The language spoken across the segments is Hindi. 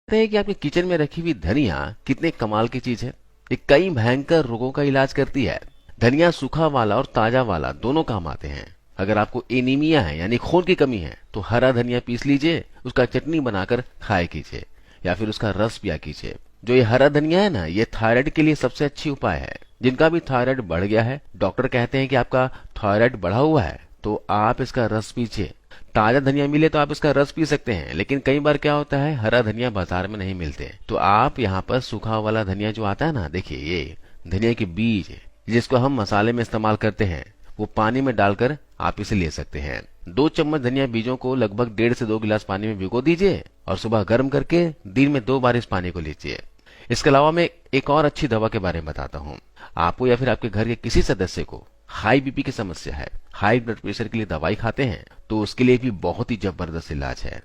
कहते हैं कि आपके किचन में रखी हुई धनिया कितने कमाल की चीज है। ये कई भयंकर रोगों का इलाज करती है। धनिया सूखा वाला और ताजा वाला दोनों काम आते हैं। अगर आपको एनीमिया है यानी खून की कमी है तो हरा धनिया पीस लीजिए, उसका चटनी बनाकर खाया कीजिए या फिर उसका रस पिया कीजिए। जो ये हरा धनिया है ना, ये थायराइड के लिए सबसे अच्छी उपाय है। जिनका भी थायराइड बढ़ गया है, डॉक्टर कहते हैं कि आपका थायराइड बढ़ा हुआ है, तो आप इसका रस पीजिए। ताजा धनिया मिले तो आप इसका रस पी सकते हैं, लेकिन कई बार क्या होता है, हरा धनिया बाजार में नहीं मिलते, तो आप यहाँ पर सूखा वाला धनिया जो आता है ना, देखिए ये धनिया के बीज जिसको हम मसाले में इस्तेमाल करते हैं, वो पानी में डालकर आप इसे ले सकते हैं। 2 चम्मच धनिया बीजों को लगभग 1.5 से 2 गिलास पानी में भिगो दीजिए और सुबह गर्म करके दिन में 2 बार इस पानी को लीजिए। इसके अलावा मैं एक और अच्छी दवा के बारे में बताता हूँ। आपको या फिर आपके घर के किसी सदस्य को हाई बीपी की समस्या है, हाई ब्लड प्रेशर के लिए दवाई खाते हैं, तो उसके लिए भी बहुत ही जबरदस्त इलाज है।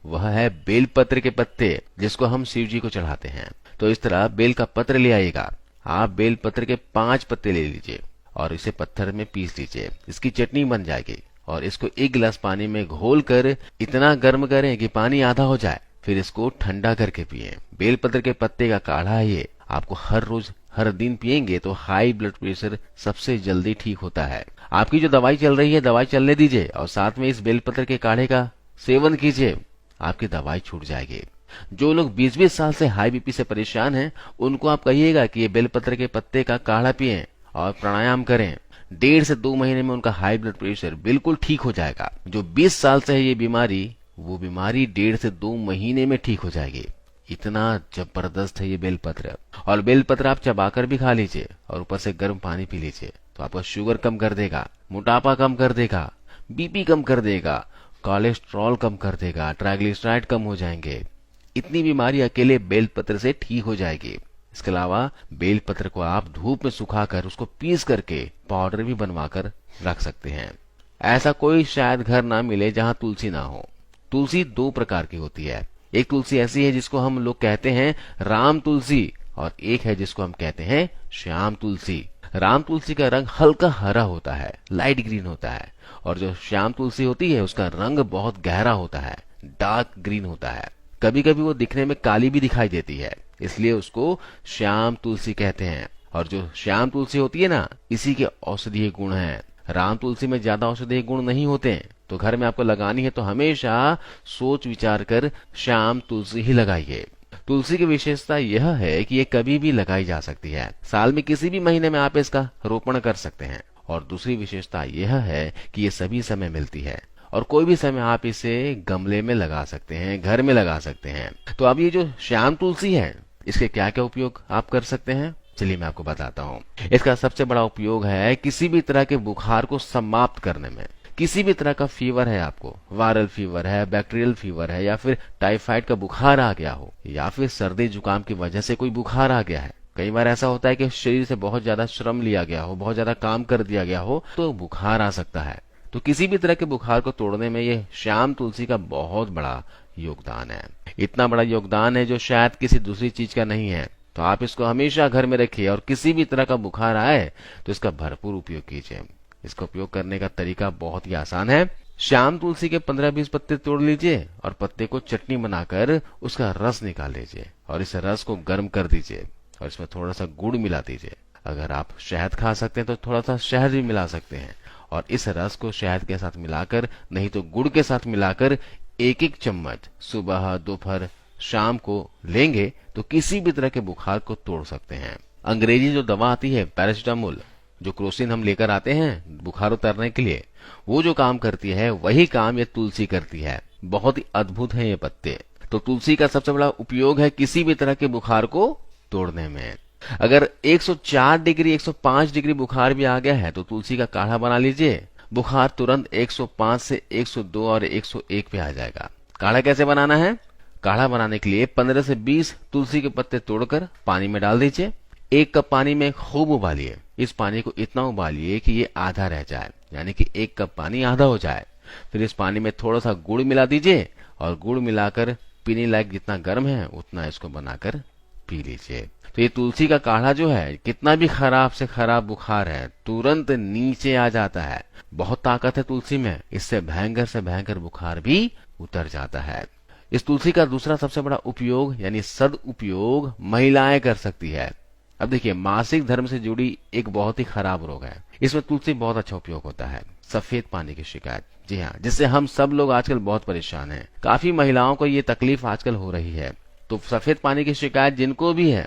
वह है बेलपत्र के पत्ते, जिसको हम शिव जी को चढ़ाते हैं। तो इस तरह बेल का पत्र ले आइएगा। आप बेलपत्र के 5 पत्ते ले लीजिए और इसे पत्थर में पीस लीजिए। इसकी चटनी बन जाएगी और इसको 1 गिलास पानी में घोल कर इतना गर्म करें कि पानी आधा हो जाए, फिर इसको ठंडा करके पिए। बेलपत्र के पत्ते का काढ़ा है ये। आपको हर रोज हर दिन पिएंगे तो हाई ब्लड प्रेशर सबसे जल्दी ठीक होता है। आपकी जो दवाई चल रही है, दवाई चलने दीजिए और साथ में इस बेलपत्र के काढ़े का सेवन कीजिए। आपकी दवाई छूट जाएगी। जो लोग 20-20 साल से हाई बीपी से परेशान हैं, उनको आप कहिएगा कि ये बेलपत्र के पत्ते का काढ़ा पिएं और प्राणायाम करें। 1.5 से 2 महीने में उनका हाई ब्लड प्रेशर बिल्कुल ठीक हो जाएगा। जो 20 साल से है ये बीमारी, वो बीमारी 1.5 से 2 महीने में ठीक हो जाएगी। इतना जबरदस्त है ये बेलपत्र। और बेलपत्र आप चबाकर भी खा लीजिए और ऊपर से गर्म पानी पी लीजिए, तो आपका शुगर कम कर देगा, मोटापा कम कर देगा, बीपी कम कर देगा, कोलेस्ट्रॉल कम कर देगा, ट्राइग्लिसराइड कम हो जाएंगे। इतनी बीमारी अकेले बेलपत्र से ठीक हो जाएगी। इसके अलावा बेलपत्र को आप धूप में सुखाकर उसको पीस करके पाउडर भी बनवाकर रख सकते हैं। ऐसा कोई शायद घर ना मिले जहां तुलसी ना हो। तुलसी 2 प्रकार की होती है। एक तुलसी ऐसी है जिसको हम लोग कहते हैं राम तुलसी, और एक है जिसको हम कहते हैं श्याम तुलसी। राम तुलसी का रंग हल्का हरा होता है, लाइट ग्रीन होता है, और जो श्याम तुलसी होती है उसका रंग बहुत गहरा होता है, डार्क ग्रीन होता है। कभी कभी वो दिखने में काली भी दिखाई देती है, इसलिए उसको श्याम तुलसी कहते हैं। और जो श्याम तुलसी होती है ना, इसी के औषधीय गुण हैं। राम तुलसी में ज्यादा औषधीय गुण नहीं होते हैं, तो घर में आपको लगानी है तो हमेशा सोच विचार कर श्याम तुलसी ही लगाइए। तुलसी की विशेषता यह है कि ये कभी भी लगाई जा सकती है। साल में किसी भी महीने में आप इसका रोपण कर सकते हैं। और दूसरी विशेषता यह है कि ये सभी समय मिलती है और कोई भी समय आप इसे गमले में लगा सकते हैं, घर में लगा सकते हैं। तो अब ये जो श्याम तुलसी है, इसके क्या क्या उपयोग आप कर सकते हैं, चलिए मैं आपको बताता हूँ। इसका सबसे बड़ा उपयोग है किसी भी तरह के बुखार को समाप्त करने में। किसी भी तरह का फीवर है, आपको वायरल फीवर है, बैक्टीरियल फीवर है, या फिर टाइफाइड का बुखार आ गया हो, या फिर सर्दी जुकाम की वजह से कोई बुखार आ गया है। कई बार ऐसा होता है कि शरीर से बहुत ज्यादा श्रम लिया गया हो, बहुत ज्यादा काम कर दिया गया हो, तो बुखार आ सकता है। तो किसी भी तरह के बुखार को तोड़ने में ये श्याम तुलसी का बहुत बड़ा योगदान है। इतना बड़ा योगदान है जो शायद किसी दूसरी चीज का नहीं है। तो आप इसको हमेशा घर में रखिए और किसी भी तरह का बुखार आए तो इसका भरपूर उपयोग कीजिए। इसका उपयोग करने का तरीका बहुत ही आसान है। श्याम तुलसी के 15-20 पत्ते तोड़ लीजिए और पत्ते को चटनी बनाकर उसका रस निकाल लीजिए और इस रस को गर्म कर दीजिए और इसमें थोड़ा सा गुड़ मिला दीजिए। अगर आप शहद खा सकते हैं तो थोड़ा सा शहद भी मिला सकते हैं और इस रस को शहद के साथ मिलाकर, नहीं तो गुड़ के साथ मिलाकर 1-1 चम्मच सुबह, दोपहर, शाम को लेंगे तो किसी भी तरह के बुखार को तोड़ सकते हैं। अंग्रेजी जो दवा आती है पैरासिटामोल, जो क्रोसिन हम लेकर आते हैं बुखार उतरने के लिए, वो जो काम करती है वही काम ये तुलसी करती है। बहुत ही अद्भुत है ये पत्ते। तो तुलसी का सबसे बड़ा उपयोग है किसी भी तरह के बुखार को तोड़ने में। अगर 104 डिग्री 105 डिग्री बुखार भी आ गया है तो तुलसी का काढ़ा बना लीजिए। बुखार तुरंत 105 से 102 और 101 पे आ जाएगा। काढ़ा कैसे बनाना है? काढ़ा बनाने के लिए 15 से 20 तुलसी के पत्ते तोड़कर पानी में डाल दीजिए। 1 कप पानी में खूब उबालिए। इस पानी को इतना उबालिए कि ये आधा रह जाए, यानी कि 1 कप पानी आधा हो जाए। फिर इस पानी में थोड़ा सा गुड़ मिला दीजिए और गुड़ मिलाकर पीने लायक जितना गर्म है उतना इसको बनाकर पी लीजिए। तो ये तुलसी का काढ़ा जो है, कितना भी खराब से खराब बुखार है तुरंत नीचे आ जाता है। बहुत ताकत है तुलसी में, इससे भयंकर से भयंकर बुखार भी उतर जाता है। इस तुलसी का दूसरा सबसे बड़ा उपयोग यानी सदुपयोग महिलाएं कर सकती है। अब देखिए, मासिक धर्म से जुड़ी एक बहुत ही खराब रोग है, इसमें तुलसी बहुत अच्छा उपयोग होता है। सफेद पानी की शिकायत, जी हाँ, जिससे हम सब लोग आजकल बहुत परेशान हैं। काफी महिलाओं को ये तकलीफ आजकल हो रही है। तो सफेद पानी की शिकायत जिनको भी है,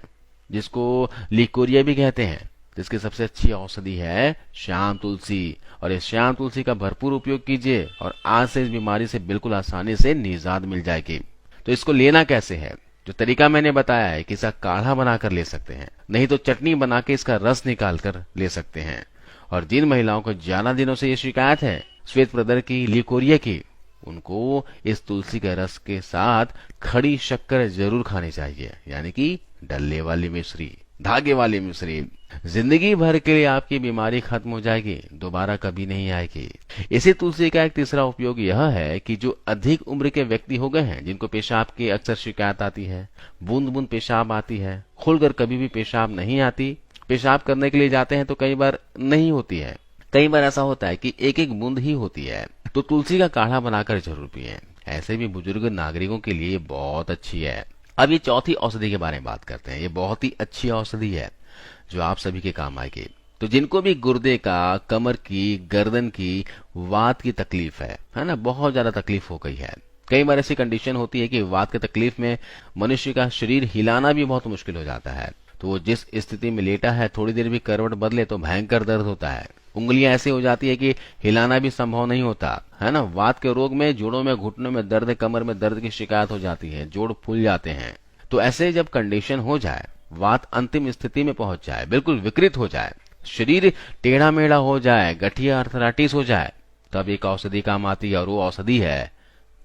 जिसको लिकोरिया भी कहते हैं, जिसकी सबसे अच्छी औषधि है श्याम तुलसी। और इस श्याम तुलसी का भरपूर उपयोग कीजिए और आज से इस बीमारी से बिल्कुल आसानी से निजात मिल जाएगी। तो इसको लेना कैसे है? जो तरीका मैंने बताया है कि इसका काढ़ा बनाकर ले सकते हैं, नहीं तो चटनी बना के इसका रस निकाल कर ले सकते हैं। और जिन महिलाओं को ज्यादा दिनों से ये शिकायत है श्वेत प्रदर की, लिकोरिया की, उनको इस तुलसी के रस के साथ खड़ी शक्कर जरूर खानी चाहिए, यानी कि डल्ले वाली मिश्री, धागे वाली मिश्री। जिंदगी भर के लिए आपकी बीमारी खत्म हो जाएगी, दोबारा कभी नहीं आएगी। इसी तुलसी का एक तीसरा उपयोग यह है कि जो अधिक उम्र के व्यक्ति हो गए हैं, जिनको पेशाब की अक्सर शिकायत आती है, बूंद बूंद पेशाब आती है, खुलकर कभी भी पेशाब नहीं आती, पेशाब करने के लिए जाते हैं तो कई बार नहीं होती है, कई बार ऐसा होता है कि एक एक बूंद ही होती है, तो तुलसी का काढ़ा बनाकर जरूर पिएं। ऐसे भी बुजुर्ग नागरिकों के लिए बहुत अच्छी है। अब ये चौथी औषधि के बारे में बात करते हैं। ये बहुत ही अच्छी औषधि है जो आप सभी के काम आएगी। तो जिनको भी गुर्दे का, कमर की, गर्दन की, वात की तकलीफ है ना, बहुत ज्यादा तकलीफ हो गई है। कई बार ऐसी कंडीशन होती है कि वात की तकलीफ में मनुष्य का शरीर हिलाना भी बहुत मुश्किल हो जाता है। तो वो जिस स्थिति में लेटा है, थोड़ी देर भी करवट बदले तो भयंकर दर्द होता है। उंगलियां ऐसी हो जाती है कि हिलाना भी संभव नहीं होता है ना। वात के रोग में जोड़ों में, घुटनों में दर्द, कमर में दर्द की शिकायत हो जाती है, जोड़ फूल जाते हैं। तो ऐसे जब कंडीशन हो जाए, वात अंतिम स्थिति में पहुंच जाए, बिल्कुल विकृत हो जाए, शरीर टेढ़ा मेढ़ा हो जाए, गठिया अर्थराइटिस हो जाए, तब एक औषधि काम आती है और वो औषधि है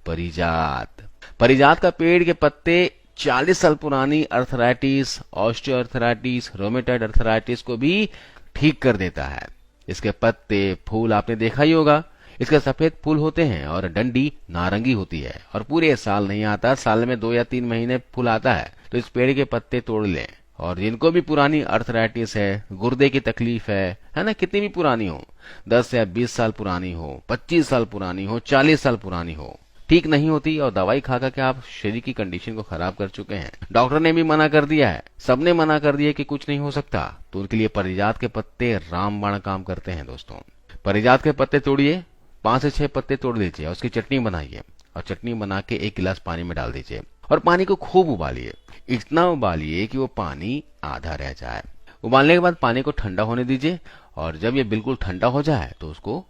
परिजात। परिजात का पेड़ के पत्ते 40 साल पुरानी arthritis, osteo arthritis, rheumatoid arthritis को भी ठीक कर देता है। इसके पत्ते, फूल आपने देखा ही होगा, इसके सफेद फूल होते हैं और डंडी नारंगी होती है और पूरे साल नहीं आता, साल में 2 या 3 महीने फूल आता है। तो इस पेड़ के पत्ते तोड़ लें। और जिनको भी पुरानी अर्थराइटिस है, गुर्दे की तकलीफ है ना, कितनी भी पुरानी हो, 10 या 20 साल पुरानी हो, 25 साल पुरानी हो, 40 साल पुरानी हो, ठीक नहीं होती और दवाई खाकर के आप शरीर की कंडीशन को खराब कर चुके हैं, डॉक्टर ने भी मना कर दिया है, सबने मना कर दिया कि कुछ नहीं हो सकता, तो उनके लिए परिजात के पत्ते रामबाण काम करते हैं। दोस्तों, परिजात के पत्ते तोड़िए, 5 से 6 पत्ते तोड़ लीजिए और उसकी चटनी बनाइए और चटनी बना के 1 गिलास पानी में डाल दीजिए और पानी को खूब उबालिए। इतना उबालिए कि वो पानी आधा रह जाए। उबालने के बाद पानी को ठंडा होने दीजिए और जब ये बिल्कुल ठंडा हो जाए तो उसको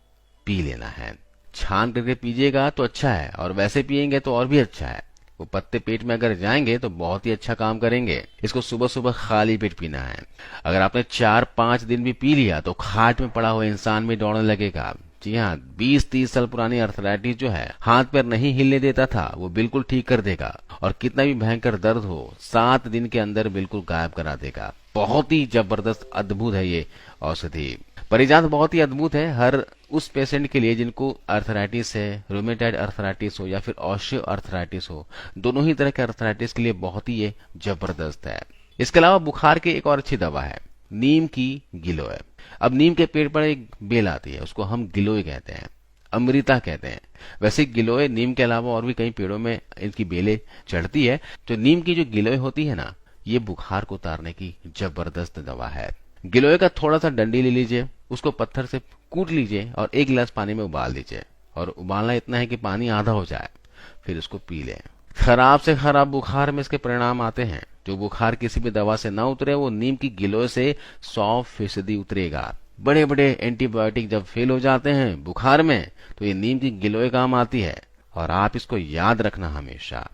पी लेना है। छान करके पीजिएगा तो अच्छा है और वैसे पिएंगे तो और भी अच्छा है। वो पत्ते पेट में अगर जाएंगे तो बहुत ही अच्छा काम करेंगे। इसको सुबह सुबह खाली पेट पीना है। अगर आपने 4-5 दिन भी पी लिया तो खाट में पड़ा हुआ इंसान भी दौड़ने लगेगा। जी हाँ, 20-30 साल पुरानी अर्थराइटिस जो है, हाथ पैर नहीं हिलने देता था, वो बिल्कुल ठीक कर देगा और कितना भी भयंकर दर्द हो 7 दिन के अंदर बिल्कुल गायब करा देगा। बहुत ही जबरदस्त अद्भुत है ये औषधि। परिजात बहुत ही अद्भुत है हर उस पेशेंट के लिए जिनको अर्थराइटिस है, रोमेटॉइड अर्थराइटिस हो या फिर ऑस्टियो अर्थराइटिस हो, दोनों ही तरह के अर्थराइटिस के लिए बहुत ही ये जबरदस्त है। इसके अलावा बुखार की एक और अच्छी दवा है नीम की गिलोय। अब नीम के पेड़ पर एक बेल आती है, उसको हम गिलोय कहते हैं, अमृता कहते हैं। वैसे गिलोय नीम के अलावा और भी कई पेड़ों में इनकी बेलें चढ़ती है। तो नीम की जो गिलोय होती है ना, ये बुखार को उतारने की जबरदस्त दवा है। गिलोय का थोड़ा सा डंडी ले लीजिए, उसको पत्थर से कूट लीजिए और 1 गिलास पानी में उबाल दीजिए और उबालना इतना है कि पानी आधा हो जाए, फिर उसको पी लें। खराब से खराब बुखार में इसके परिणाम आते हैं। जो बुखार किसी भी दवा से ना उतरे वो नीम की गिलोय से 100% उतरेगा। बड़े बड़े एंटीबायोटिक जब फेल हो जाते हैं बुखार में तो ये नीम की गिलोय काम आती है और आप इसको याद रखना हमेशा।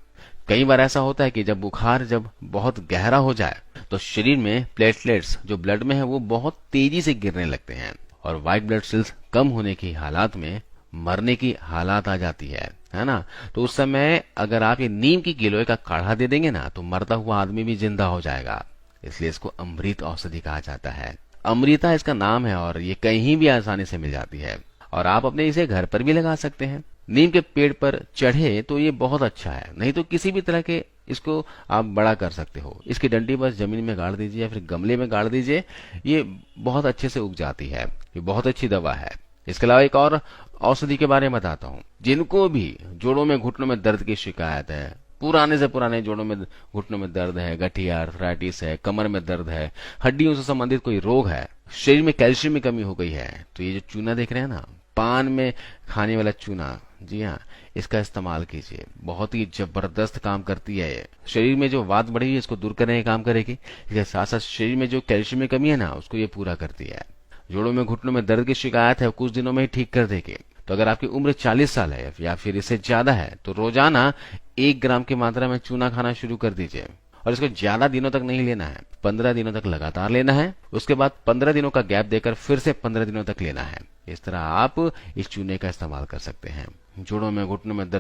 कई बार ऐसा होता है कि जब बुखार जब बहुत गहरा हो जाए तो शरीर में प्लेटलेट्स जो ब्लड में है वो बहुत तेजी से गिरने लगते हैं और व्हाइट ब्लड सेल्स कम होने की हालात में मरने की हालात आ जाती है ना। तो उस समय अगर आप ये नीम की गिलोय का काढ़ा दे देंगे ना तो मरता हुआ आदमी भी जिंदा हो जाएगा। इसलिए इसको अमृत औषधि कहा जाता है। अमृता इसका नाम है और ये कहीं भी आसानी से मिल जाती है और आप अपने इसे घर पर भी लगा सकते हैं। नीम के पेड़ पर चढ़े तो ये बहुत अच्छा है, नहीं तो किसी भी तरह के इसको आप बड़ा कर सकते हो। इसकी डंडी बस जमीन में गाड़ दीजिए या फिर गमले में गाड़ दीजिए, ये बहुत अच्छे से उग जाती है। ये बहुत अच्छी दवा है। इसके अलावा एक और औषधि के बारे में बताता हूँ। जिनको भी जोड़ों में घुटनों में दर्द की शिकायत है, पुराने से पुराने जोड़ों में, घुटनों में दर्द है, गठिया, आर्थराइटिस है, कमर में दर्द है, हड्डियों से संबंधित कोई रोग है, शरीर में कैल्शियम की कमी हो गई है, तो ये जो चूना देख रहे हैं ना, पान में खाने वाला चूना, जी हाँ, इसका इस्तेमाल कीजिए। बहुत ही जबरदस्त काम करती है ये। शरीर में जो वात बढ़ी है इसको दूर करने का काम करेगी। इसके साथ साथ शरीर में जो कैल्शियम की कमी है ना, उसको ये पूरा करती है। जोड़ों में, घुटनों में दर्द की शिकायत है, कुछ दिनों में ही ठीक कर देगी। तो अगर आपकी उम्र 40 साल है या फिर इससे ज्यादा है तो रोजाना 1 ग्राम की मात्रा में चूना खाना शुरू कर दीजिए। और इसको ज्यादा दिनों तक नहीं लेना है, 15 दिनों तक लगातार लेना है। उसके बाद 15 दिनों का गैप देकर फिर से 15 दिनों तक लेना है। इस तरह आप इस चूने का इस्तेमाल कर सकते हैं। जोड़ों में, घुटनों में दर्द